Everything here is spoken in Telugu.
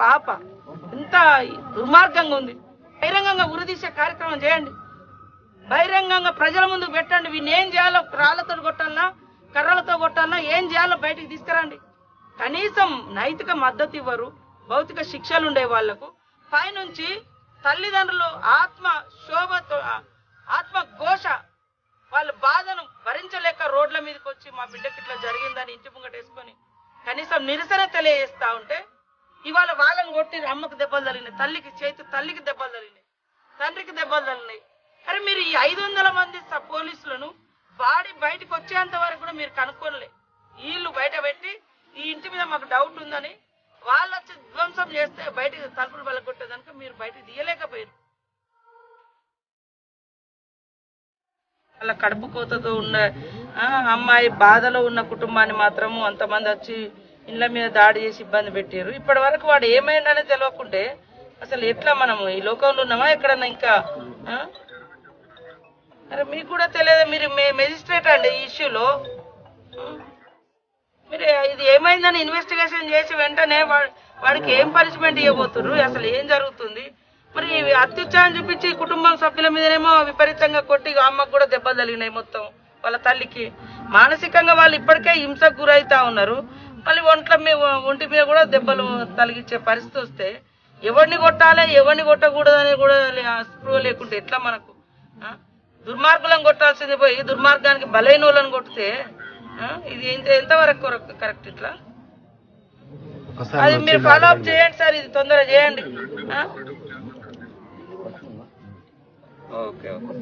పాప ఇంత దుర్మార్గంగా ఉంది. బహిరంగంగా ఉరిదీసే కార్యక్రమం చేయండి, బహిరంగంగా ప్రజల ముందుకు పెట్టండి. వీళ్ళు ఏం చేయాలో, రాళ్లతో కొట్టాలన్నా కర్రలతో కొట్టాలన్నా ఏం చేయాలో బయటికి తీసుకురండి. కనీసం నైతిక మద్దతు ఇవ్వరు, భౌతిక శిక్షలు ఉండే వాళ్లకు. పైనుంచి తల్లిదండ్రులు ఆత్మ ఘోష వాళ్ళ బాధను భరించలేక రోడ్ల మీదకి వచ్చి మా బిడ్డకి ఇట్లా జరిగిందని ఇంటి ముంగట వేసుకొని కనీసం నిరసన తెలియజేస్తా ఉంటే ఇవాళ వాళ్ళని కొట్టి అమ్మకు దెబ్బలు తగిలినాయి, తల్లికి దెబ్బలు తగిలినాయి, తండ్రికి దెబ్బలు తగిలినాయి. అరే మీరు ఈ 500 మంది పోలీసులను బాడీ బయటకు వచ్చేంత వరకు కూడా మీరు కనుక్కోలే. వీళ్ళు బయట పెట్టి ఈ ఇంటి మీద మాకు డౌట్ ఉందని వాళ్ళు వచ్చి ధ్వంసం చేస్తే బయటకు తలుపులు బలగొట్టేదానికి మీరు బయటకు తీయలేకపోయారు. వాళ్ళ కడుపు కోతతో ఉన్న అమ్మాయి బాధలో ఉన్న కుటుంబాన్ని మాత్రము అంతమంది వచ్చి ఇళ్ల మీద దాడి చేసి ఇబ్బంది పెట్టారు. ఇప్పటి వరకు వాడు ఏమైందనే తెలియకుంటే అసలు ఎట్లా మనము ఈ లోకంలో ఉన్నామా ఎక్కడన్నా ఇంకా? అరే మీకు కూడా తెలియదు, మీరు మెజిస్ట్రేట్ అండి ఈ ఇష్యూలో. మీరు ఇది ఏమైందని ఇన్వెస్టిగేషన్ చేసి వెంటనే వాడికి ఏం పనిష్మెంట్ ఇవ్వబోతున్నారు, అసలు ఏం జరుగుతుంది? మరి అత్యుత్సాహం చూపించి కుటుంబం సభ్యుల మీదనేమో విపరీతంగా కొట్టి అమ్మకు కూడా దెబ్బలు తగిలినాయి, మొత్తం వాళ్ళ తల్లికి. మానసికంగా వాళ్ళు ఇప్పటికే హింసకు గురైతా ఉన్నారు, మళ్ళీ ఒంటి మీద కూడా దెబ్బలు తగిలించే పరిస్థితి వస్తే ఎవరిని కొట్టాలి ఎవరిని కొట్టకూడదు అనేది కూడా స్పృహ లేకుంటే ఎట్లా మనకు? దుర్మార్గులను కొట్టాల్సింది పోయి దుర్మార్గానికి బలైన వాళ్ళని కొడితే ఇది ఎంతవరకు కరెక్ట్? ఇట్లా అది మీరు ఫాలో అప్ చేయండి సార్, ఇది తొందరగా చేయండి. Okay okay.